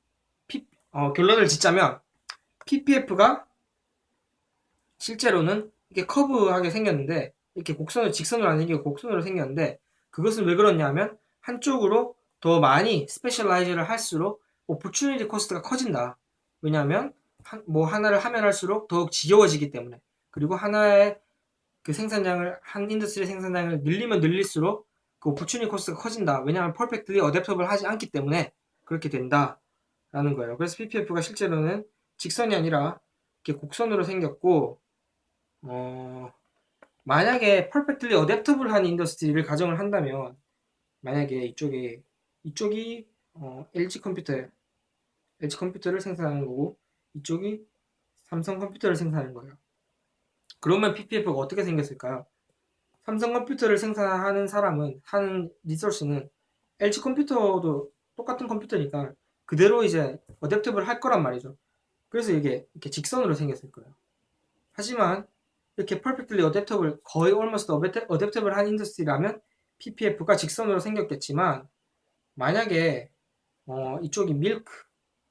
Speaker 1: 결론을 짓자면 PPF가 실제로는 이렇게 커브하게 생겼는데 이렇게 직선으로 안 생기고 곡선으로 생겼는데 그것은 왜 그렇냐면 한쪽으로 더 많이 스페셜라이즈를 할수록 오퍼추니티 코스트가 커진다. 왜냐하면 하나를 하면 할수록 더욱 지겨워지기 때문에 그리고 하나의 그 한 인더스트리 생산량을 늘리면 늘릴수록 그 오퍼추니티 코스트가 커진다. 왜냐하면 퍼펙트리 어댑터블 하지 않기 때문에 그렇게 된다라는 거예요. 그래서 PPF가 실제로는 직선이 아니라 이렇게 곡선으로 생겼고 만약에 퍼펙트리 어댑터블한 인더스트리를 가정을 한다면 만약에 이쪽이 LG 컴퓨터를 생산하는 거고 이쪽이 삼성 컴퓨터를 생산하는 거예요. 그러면 PPF가 어떻게 생겼을까요? 삼성 컴퓨터를 생산하는 사람은, 하는 리소스는 LG 컴퓨터도 똑같은 컴퓨터니까 그대로 이제 어댑터블 할 거란 말이죠. 그래서 이게 이렇게 직선으로 생겼을 거예요. 하지만 이렇게 perfectly adaptable, 거의 almost adaptable 한 인더스트리라면 PPF가 직선으로 생겼겠지만, 만약에 이쪽이 밀크,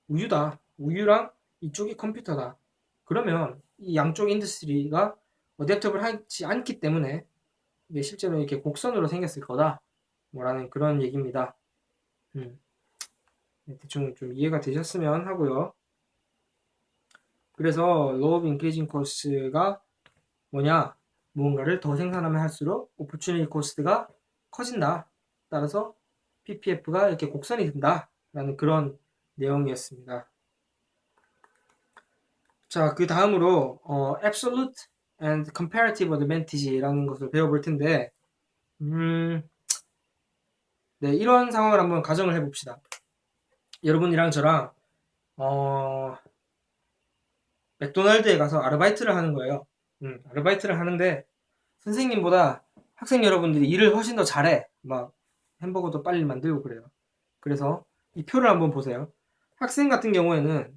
Speaker 1: 우유다. 우유랑 이쪽이 컴퓨터다. 그러면 이 양쪽 인더스트리가 어댑터블 하지 않기 때문에 이게 실제로 이렇게 곡선으로 생겼을 거다. 뭐라는 그런 얘기입니다. 음, 대충 좀 이해가 되셨으면 하고요. 그래서 law of increasing cost가 뭐냐? 무언가를 더 생산하면 할수록 opportunity cost가 커진다. 따라서 PPF가 이렇게 곡선이 된다. 라는 그런 내용이었습니다. 자, 그 다음으로 absolute and comparative advantage라는 것을 배워볼 텐데, 네, 이런 상황을 한번 가정을 해봅시다. 여러분이랑 저랑 맥도날드에 가서 아르바이트를 하는 거예요. 아르바이트를 하는데 선생님보다 학생 여러분들이 일을 훨씬 더 잘해. 막 햄버거도 빨리 만들고 그래요. 그래서 이 표를 한번 보세요. 학생 같은 경우에는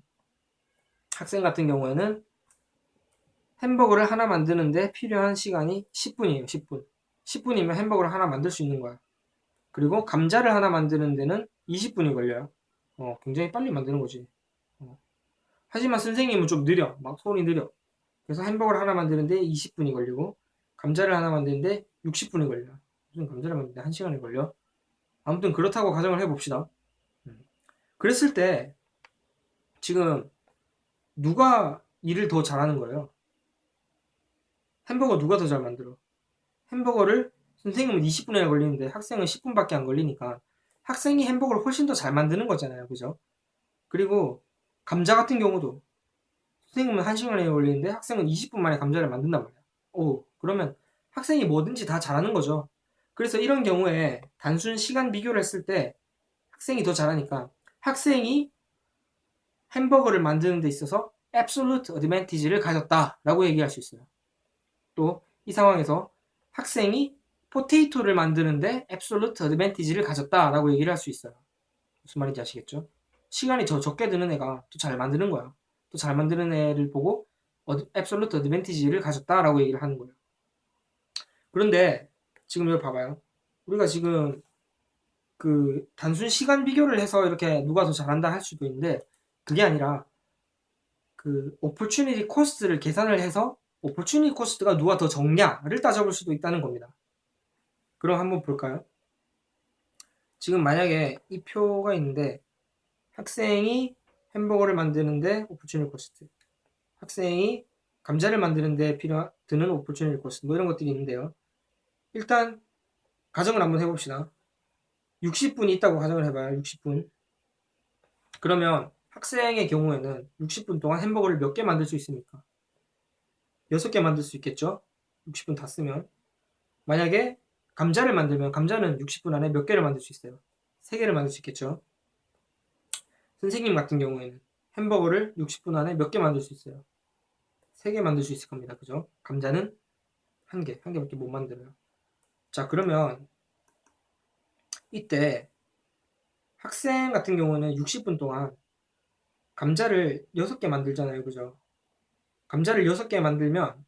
Speaker 1: 햄버거를 하나 만드는데 필요한 시간이 10분이에요. 10분. 10분이면 햄버거를 하나 만들 수 있는 거야. 그리고 감자를 하나 만드는 데는 20분이 걸려요. 굉장히 빨리 만드는 거지. 하지만 선생님은 좀 느려. 막 손이 느려. 그래서 햄버거를 하나 만드는데 20분이 걸리고, 감자를 하나 만드는데 60분이 걸려. 무슨 감자를 만드는데 1시간이 걸려? 아무튼 그렇다고 가정을 해봅시다. 그랬을 때 지금 누가 일을 더 잘하는 거예요? 햄버거 누가 더 잘 만들어? 햄버거를 선생님은 20분이나 걸리는데 학생은 10분밖에 안 걸리니까 학생이 햄버거를 훨씬 더 잘 만드는 거잖아요. 그죠? 그리고 감자 같은 경우도 선생님은 1시간에 걸리는데 학생은 20분 만에 감자를 만든단 말이야. 그러면 학생이 뭐든지 다 잘하는 거죠. 그래서 이런 경우에 단순 시간 비교를 했을 때 학생이 더 잘하니까 학생이 햄버거를 만드는 데 있어서 absolute advantage를 가졌다라고 얘기할 수 있어요. 또 이 상황에서 학생이 포테이토를 만드는데 absolute advantage를 가졌다라고 얘기를 할 수 있어요. 무슨 말인지 아시겠죠? 시간이 적게 드는 애가 또 잘 만드는 거야. 또 잘 만드는 애를 보고 absolute advantage를 가졌다라고 얘기를 하는 거예요. 그런데 지금 여기 봐봐요. 우리가 지금 그 단순 시간 비교를 해서 이렇게 누가 더 잘한다 할 수도 있는데, 그게 아니라 그 opportunity cost를 계산을 해서 opportunity cost가 누가 더 적냐를 따져볼 수도 있다는 겁니다. 그럼 한번 볼까요? 지금 만약에 이 표가 있는데 학생이 햄버거를 만드는데 opportunity cost, 학생이 감자를 만드는데 드는 opportunity cost, 뭐 이런 것들이 있는데요. 일단 가정을 한번 해봅시다. 60분이 있다고 가정을 해봐요. 60분. 그러면 학생의 경우에는 60분 동안 햄버거를 몇 개 만들 수 있습니까? 6개 만들 수 있겠죠? 60분 다 쓰면. 만약에 감자를 만들면 감자는 60분 안에 몇 개를 만들 수 있어요? 3개를 만들 수 있겠죠? 선생님 같은 경우에는 햄버거를 60분 안에 몇 개 만들 수 있어요? 3개 만들 수 있을 겁니다. 그죠? 감자는 1개밖에 못 만들어요. 자, 그러면 이때 학생 같은 경우는 60분 동안 감자를 6개 만들잖아요. 그죠? 감자를 6개 만들면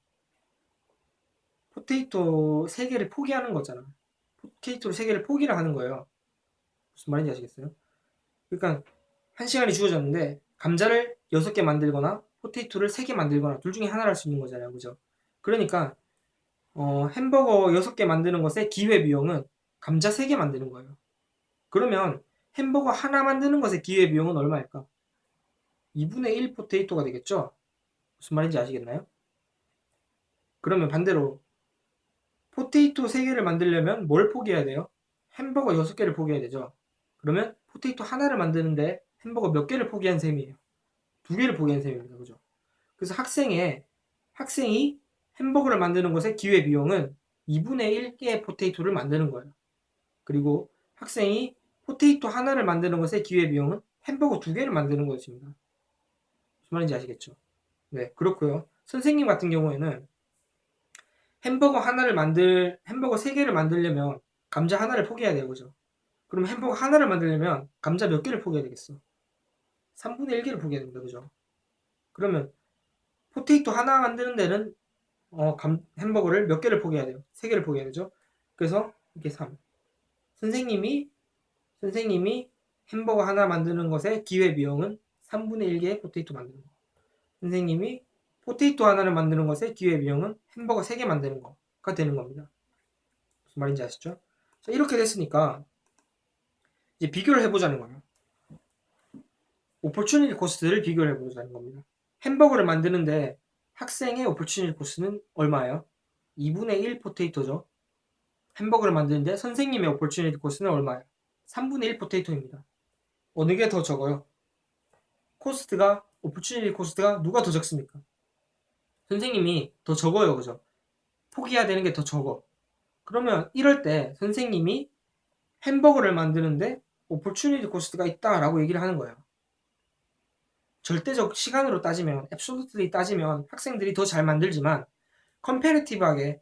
Speaker 1: 포테이토 3개를 포기하는 거잖아. 포테이토를 3개를 포기를 하는 거예요. 무슨 말인지 아시겠어요? 그러니까 1시간이 주어졌는데 감자를 6개 만들거나 포테이토를 3개 만들거나 둘 중에 하나를 할 수 있는 거잖아요. 그죠? 그러니까 햄버거 6개 만드는 것의 기회비용은 감자 3개 만드는 거예요. 그러면 햄버거 하나 만드는 것의 기회비용은 얼마일까? 2분의 1 포테이토가 되겠죠? 무슨 말인지 아시겠나요? 그러면 반대로 포테이토 3개를 만들려면 뭘 포기해야 돼요? 햄버거 6개를 포기해야 되죠. 그러면 포테이토 하나를 만드는데 햄버거 몇 개를 포기한 셈이에요? 2개를 포기한 셈입니다. 그죠? 그래서 학생이 햄버거를 만드는 것의 기회비용은 2분의 1개의 포테이토를 만드는 거예요. 그리고 학생이 포테이토 하나를 만드는 것의 기회비용은 햄버거 2개를 만드는 것입니다. 무슨 말인지 아시겠죠? 네, 그렇고요. 선생님 같은 경우에는 햄버거 3개를 만들려면 감자 하나를 포기해야 돼요. 그죠? 그럼 햄버거 하나를 만들려면 감자 몇 개를 포기해야 되겠어? 3분의 1개를 포기해야 됩니다. 그죠? 그러면 포테이토 하나 만드는 데는 햄버거를 몇 개를 포기해야 돼요? 3개를 포기해야 되죠? 그래서 이게 3. 선생님이 햄버거 하나 만드는 것의 기회비용은 3분의 1개의 포테이토 만드는 거. 선생님이 포테이토 하나를 만드는 것의 기회비용은 햄버거 3개 만드는 거가 되는 겁니다. 무슨 말인지 아시죠? 자, 이렇게 됐으니까 이제 비교를 해보자는 거예요. 오퍼추니티 코스트를 비교를 해보자는 겁니다. 햄버거를 만드는데 학생의 오퍼추니티 코스트는 얼마예요? 2분의 1 포테이토죠. 햄버거를 만드는데 선생님의 오퍼추니티 코스트는 얼마예요? 3분의 1 포테이토입니다. 어느 게 더 적어요? 오퍼추니티 코스트가 누가 더 적습니까? 선생님이 더 적어요. 그죠? 포기해야 되는 게 더 적어. 그러면 이럴 때 선생님이 햄버거를 만드는데 오퍼추니티 코스트가 있다라고 얘기를 하는 거예요. 절대적 시간으로 따지면, 앱솔루트리 따지면 학생들이 더 잘 만들지만 컴패리티브하게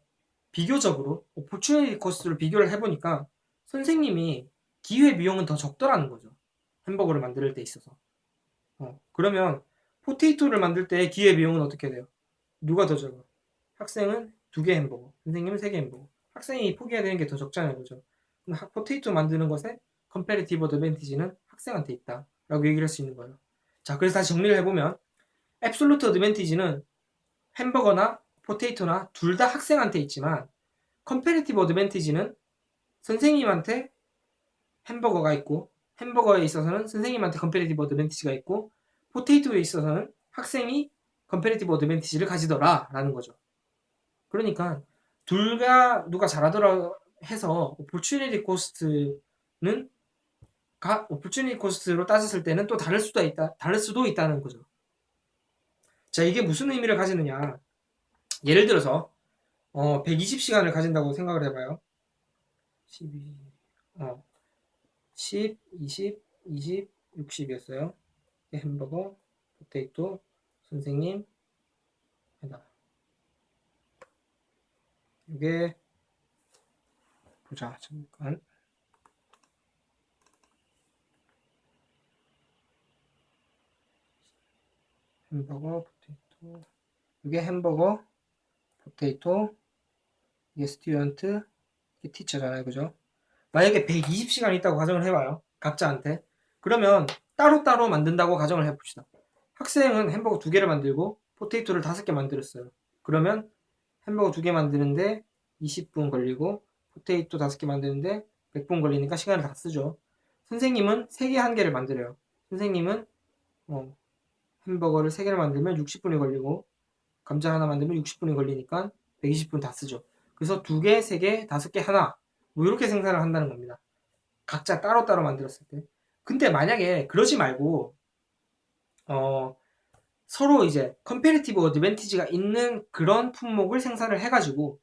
Speaker 1: 비교적으로 오퍼추니티 코스트를 비교를 해보니까 선생님이 기회 비용은 더 적더라는 거죠. 햄버거를 만들 때 있어서. 그러면 포테이토를 만들 때 기회 비용은 어떻게 돼요? 누가 더 적어? 학생은 2개 햄버거, 선생님은 3개 햄버거. 학생이 포기해야 되는 게 더 적잖아요. 그죠? 그럼 포테이토 만드는 것에 컴패리티브 어드밴티지는 학생한테 있다 라고 얘기를 할 수 있는 거예요. 자, 그래서 다시 정리를 해보면 앱솔루트 어드밴티지는 햄버거나 포테이토나 둘 다 학생한테 있지만 컴패리티브 어드밴티지는 선생님한테 햄버거가 있고 햄버거에 있어서는 선생님한테 컴패리티브 어드밴티지가 있고 포테이토에 있어서는 학생이 컴패리티브 어드밴티지를 가지더라 라는 거죠. 그러니까 둘 다 누가 잘하더라 해서 오퍼추니티 코스트로 따졌을 때는 또 다를 수도 있다는 거죠. 자, 이게 무슨 의미를 가지느냐? 예를 들어서 120시간을 가진다고 생각을 해봐요. 12, 10, 20, 20, 60이었어요. 햄버거, 포테이토, 선생님, 해다. 이게 보자, 잠깐. 햄버거, 포테이토. 이게 햄버거, 포테이토, 이게 스튜던트, 이게 티처잖아요. 그죠? 만약에 120시간 있다고 가정을 해봐요. 각자한테. 그러면 따로따로 만든다고 가정을 해봅시다. 학생은 햄버거 2개를 만들고 포테이토를 5개 만들었어요. 그러면 햄버거 2개 만드는데 20분 걸리고 포테이토 5개 만드는데 100분 걸리니까 시간을 다 쓰죠. 선생님은 3개 1개를 만들어요. 선생님은 햄버거를 3개를 만들면 60분이 걸리고 감자 하나 만들면 60분이 걸리니까 120분 다 쓰죠. 그래서 2개, 3개, 5개, 하나 뭐 이렇게 생산을 한다는 겁니다. 각자 따로따로 만들었을 때. 근데 만약에 그러지 말고 서로 이제 컴패리티브 어드밴티지가 있는 그런 품목을 생산을 해가지고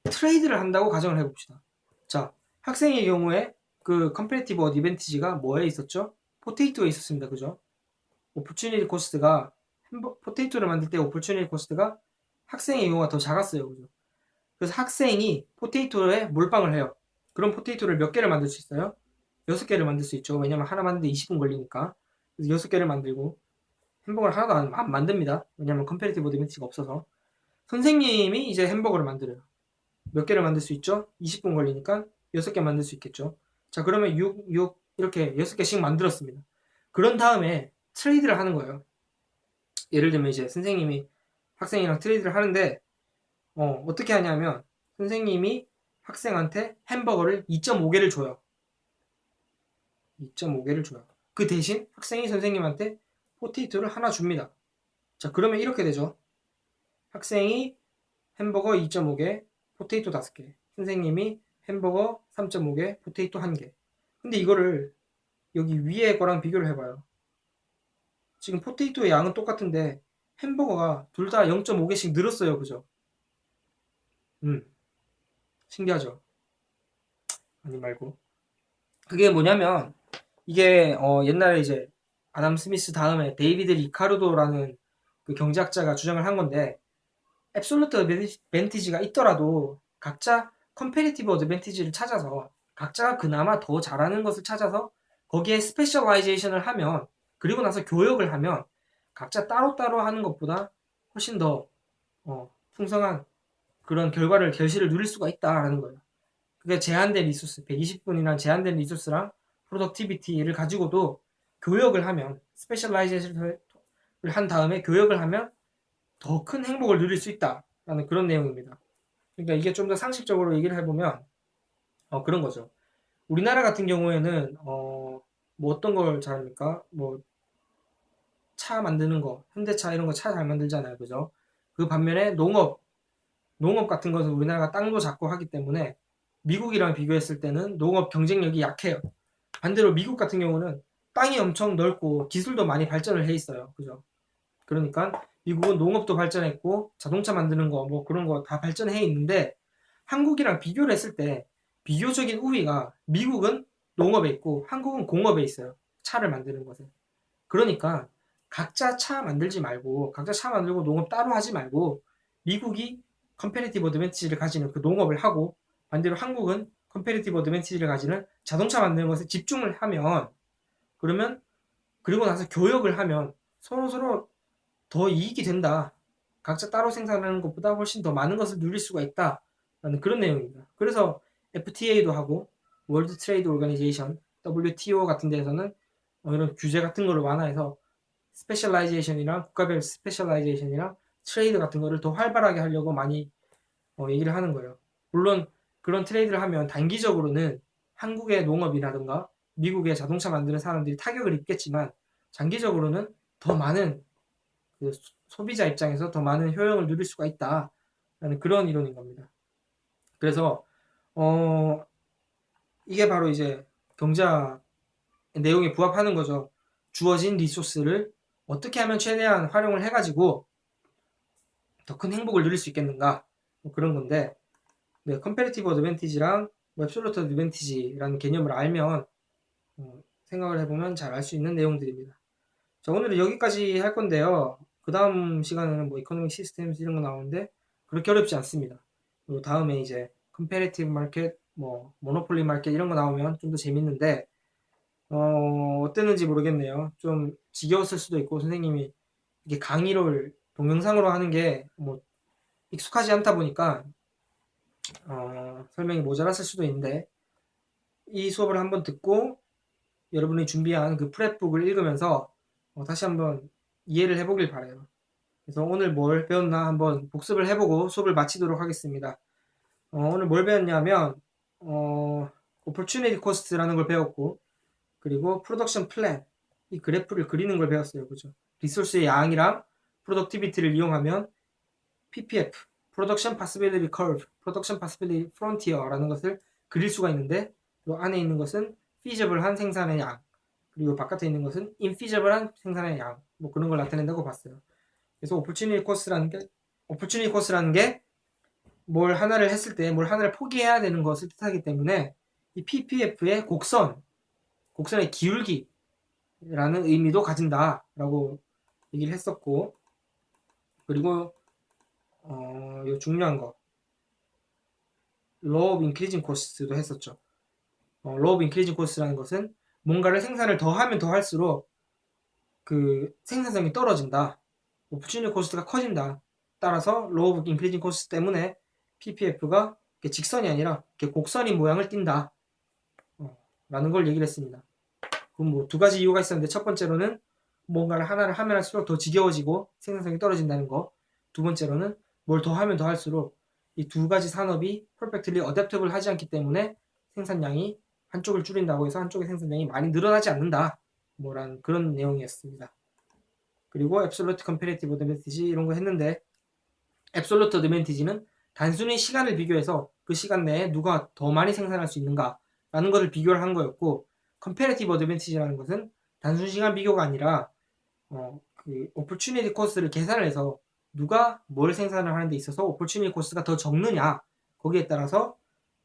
Speaker 1: 트레이드를 한다고 가정을 해봅시다. 자, 학생의 경우에 그 컴패리티브 어드밴티지가 뭐에 있었죠? 포테이토에 있었습니다. 그죠? 오퍼추니티 코스트가 포테이토를 만들 때 오퍼추니티 코스트가 학생의 경우가 더 작았어요. 그죠? 그래서 학생이 포테이토에 몰빵을 해요. 그럼 포테이토를 몇 개를 만들 수 있어요? 6개를 만들 수 있죠. 왜냐면 하나 만드는데 20분 걸리니까. 그래서 6개를 만들고 햄버거를 하나도 안 만듭니다. 왜냐면 컴패리티브 어드밴티지가 없어서. 선생님이 이제 햄버거를 만들어요. 몇 개를 만들 수 있죠? 20분 걸리니까 6개 만들 수 있겠죠. 자, 그러면 6 이렇게 6개씩 만들었습니다. 그런 다음에 트레이드를 하는 거예요. 예를 들면 이제 선생님이 학생이랑 트레이드를 하는데 어떻게 하냐면 선생님이 학생한테 햄버거를 2.5개를 줘요. 2.5개를 줘요. 그 대신 학생이 선생님한테 포테이토를 하나 줍니다. 자, 그러면 이렇게 되죠. 학생이 햄버거 2.5개, 포테이토 5개. 선생님이 햄버거 3.5개, 포테이토 1개. 근데 이거를 여기 위에 거랑 비교를 해봐요. 지금 포테이토의 양은 똑같은데 햄버거가 둘 다 0.5개씩 늘었어요. 그죠? 신기하죠? 아니 말고. 그게 뭐냐면 이게 옛날에 이제 아담 스미스 다음에 데이비드 리카르도라는 그 경제학자가 주장을 한 건데 앱솔루트 어드밴티지가 있더라도 각자 컴패리티브 어드밴티지를 찾아서 각자가 그나마 더 잘하는 것을 찾아서 거기에 스페셜라이제이션을 하면, 그리고 나서 교역을 하면 각자 따로따로 하는 것보다 훨씬 더 풍성한 그런 결실을 누릴 수가 있다라는 거예요. 그게 제한된 리소스, 120분이란 제한된 리소스랑 프로덕티비티를 가지고도 교역을 하면, 스페셜라이제이션을 한 다음에 교역을 하면 더 큰 행복을 누릴 수 있다라는 그런 내용입니다. 그러니까 이게 좀 더 상식적으로 얘기를 해보면 그런 거죠. 우리나라 같은 경우에는 뭐 어떤 걸 잘합니까? 뭐 차 만드는 거, 현대차 이런 거 차 잘 만들잖아요, 그죠? 그 반면에 농업 같은 것은 우리나라가 땅도 작고 하기 때문에 미국이랑 비교했을 때는 농업 경쟁력이 약해요. 반대로 미국 같은 경우는 땅이 엄청 넓고 기술도 많이 발전을 해 있어요, 그죠? 그러니까 미국은 농업도 발전했고 자동차 만드는 거 뭐 그런 거 다 발전해 있는데, 한국이랑 비교를 했을 때 비교적인 우위가 미국은 농업에 있고 한국은 공업에 있어요. 차를 만드는 것에. 그러니까 각자 차 만들지 말고, 각자 차 만들고 농업 따로 하지 말고 미국이 컴패리티브 어드밴티지를 가지는 그 농업을 하고, 반대로 한국은 컴패리티브 어드밴티지를 가지는 자동차 만드는 것에 집중을 하면, 그러면 그리고 나서 교역을 하면 서로서로 더 이익이 된다. 각자 따로 생산하는 것보다 훨씬 더 많은 것을 누릴 수가 있다. 라는 그런 내용입니다. 그래서 FTA도 하고 월드 트레이드 오르가니제이션 WTO 같은 데에서는 이런 규제 같은 거를 완화해서 스페셜라이제이션이랑 국가별 스페셜라이제이션이랑 트레이드 같은 거를 더 활발하게 하려고 많이 얘기를 하는 거예요. 물론 그런 트레이드를 하면 단기적으로는 한국의 농업이라든가 미국의 자동차 만드는 사람들이 타격을 입겠지만, 장기적으로는 더 많은 그 소비자 입장에서 더 많은 효용을 누릴 수가 있다라는 그런 이론인 겁니다. 그래서 이게 바로 이제 경제학 내용에 부합하는 거죠. 주어진 리소스를 어떻게 하면 최대한 활용을 해가지고 더 큰 행복을 누릴 수 있겠는가, 뭐 그런 건데, 네, 컴패리티브 어드밴티지랑 앱솔루트 어드밴티지라는 개념을 알면 생각을 해보면 잘 알 수 있는 내용들입니다. 자, 오늘은 여기까지 할 건데요. 그 다음 시간에는 뭐 이코노믹 시스템 이런 거 나오는데 그렇게 어렵지 않습니다. 그리고 다음에 이제 컴패리티브 마켓, 뭐 모노폴리 마켓 이런 거 나오면 좀 더 재밌는데 어땠는지 모르겠네요. 좀 지겨웠을 수도 있고, 선생님이 이게 강의를 동영상으로 하는 게 뭐 익숙하지 않다 보니까 설명이 모자랐을 수도 있는데, 이 수업을 한번 듣고 여러분이 준비한 그 프랩북을 읽으면서 다시 한번 이해를 해보길 바래요. 그래서 오늘 뭘 배웠나 한번 복습을 해보고 수업을 마치도록 하겠습니다. 오늘 뭘 배웠냐면 opportunity cost라는 걸 배웠고, 그리고 프로덕션 플랜, 이 그래프를 그리는 걸 배웠어요. 그죠? 리소스의 양이랑 프로덕티비티를 이용하면 PPF, Production Possibility Curve, Production Possibility Frontier라는 것을 그릴 수가 있는데, 그 안에 있는 것은 feasible한 생산의 양, 그리고 바깥에 있는 것은 infeasible한 생산의 양, 뭐 그런 걸 나타낸다고 봤어요. 그래서 opportunity cost라는 게 뭘 하나를 했을 때 뭘 하나를 포기해야 되는 것을 뜻하기 때문에 이 PPF의 곡선의 기울기라는 의미도 가진다라고 얘기를 했었고, 그리고 요 중요한 거 Law of Increasing Cost도 했었죠. Law of Increasing Cost라는 것은 뭔가를 생산을 더 하면 더 할수록 그 생산성이 떨어진다. opportunity cost가 커진다. 따라서 Law of Increasing Cost 때문에 PPF가 직선이 아니라 곡선인 모양을 띈다. 라는 걸 얘기를 했습니다. 그럼 뭐 두 가지 이유가 있었는데, 첫 번째로는 뭔가를 하나를 하면 할수록 더 지겨워지고 생산성이 떨어진다는 거. 두 번째로는 뭘 더 하면 더 할수록 이 두 가지 산업이 perfectly adaptable 하지 않기 때문에 생산량이 한쪽을 줄인다고 해서 한쪽의 생산량이 많이 늘어나지 않는다. 뭐라는 그런 내용이었습니다. 그리고 absolute comparative advantage 이런 거 했는데, absolute advantage는 단순히 시간을 비교해서 그 시간 내에 누가 더 많이 생산할 수 있는가라는 것을 비교를 한 거였고, comparative advantage라는 것은 단순 시간 비교가 아니라 그 opportunity cost를 계산을 해서 누가 뭘 생산을 하는 데 있어서 opportunity cost가 더 적느냐, 거기에 따라서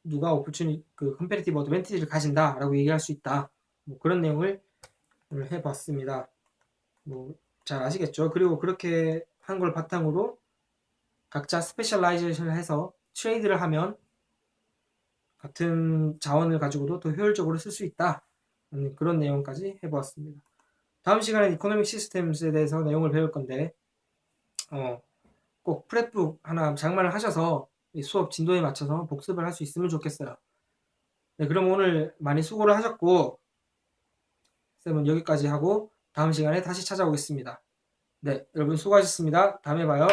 Speaker 1: 누가 opportunity 그 comparative advantage를 가진다라고 얘기할 수 있다. 뭐 그런 내용을 오늘 해봤습니다. 뭐 잘 아시겠죠? 그리고 그렇게 한 걸 바탕으로 각자 스페셜라이제이션을 해서 트레이드를 하면 같은 자원을 가지고도 더 효율적으로 쓸 수 있다. 그런 내용까지 해보았습니다. 다음 시간엔 이코노믹 시스템스에 대해서 내용을 배울 건데 꼭 프랩북 하나 장만을 하셔서 이 수업 진도에 맞춰서 복습을 할 수 있으면 좋겠어요. 네, 그럼 오늘 많이 수고를 하셨고 쌤은 여기까지 하고 다음 시간에 다시 찾아오겠습니다. 네, 여러분 수고하셨습니다. 다음에 봐요.